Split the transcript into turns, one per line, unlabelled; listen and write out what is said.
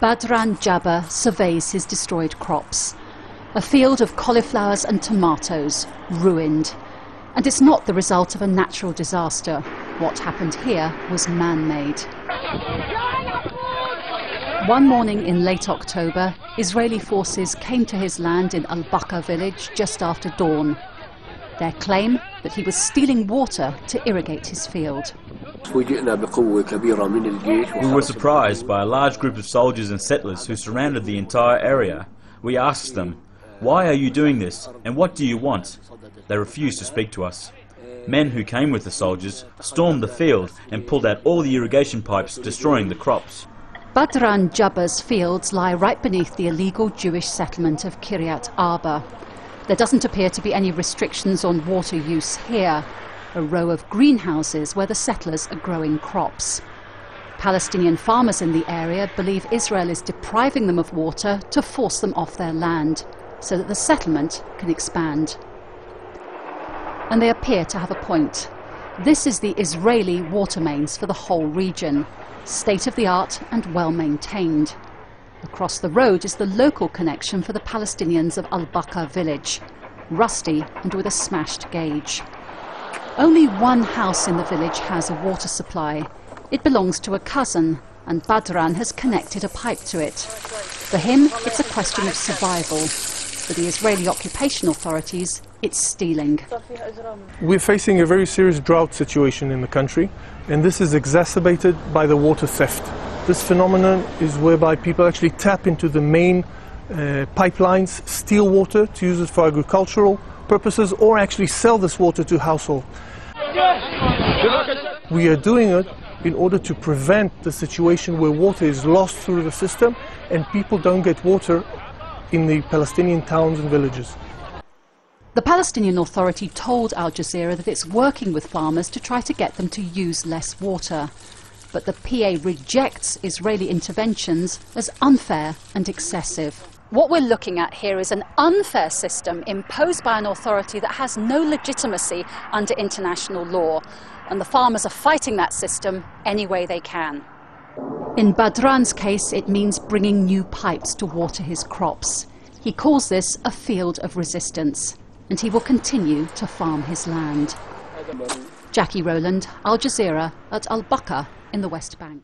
Badran Jabba surveys his destroyed crops. A field of cauliflowers and tomatoes, ruined. And it's not the result of a natural disaster. What happened here was man-made. One morning in late October, Israeli forces came to his land in Al-Baqqa village just after dawn. Their claim that he was stealing water to irrigate his field.
We were surprised by a large group of soldiers and settlers who surrounded the entire area. We asked them, "Why are you doing this, and what do you want?" They refused to speak to us. Men who came with the soldiers stormed the field and pulled out all the irrigation pipes, destroying the crops.
Badran Jabba's fields lie right beneath the illegal Jewish settlement of Kiryat Arba. There doesn't appear to be any restrictions on water use here, a row of greenhouses where the settlers are growing crops. Palestinian farmers in the area believe Israel is depriving them of water to force them off their land, so that the settlement can expand. And they appear to have a point. This is the Israeli water mains for the whole region, state-of-the-art and well-maintained. Across the road is the local connection for the Palestinians of Al-Baqqa village, rusty and with a smashed gauge. Only one house in the village has a water supply. It belongs to a cousin, and Badran has connected a pipe to it. For him, it's a question of survival. For the Israeli occupation authorities, it's stealing.
We're facing a very serious drought situation in the country, and this is exacerbated by the water theft. This phenomenon is whereby people actually tap into the main pipelines, steal water to use it for agricultural purposes, or actually sell this water to households. We are doing it in order to prevent the situation where water is lost through the system and people don't get water in the Palestinian towns and villages.
The Palestinian Authority told Al Jazeera that it's working with farmers to try to get them to use less water. But the PA rejects Israeli interventions as unfair and excessive. What we're looking at here is an unfair system imposed by an authority that has no legitimacy under international law. And the farmers are fighting that system any way they can. In Badran's case, it means bringing new pipes to water his crops. He calls this a field of resistance, and he will continue to farm his land. Jackie Rowland, Al Jazeera at Al-Baqqa in the West Bank.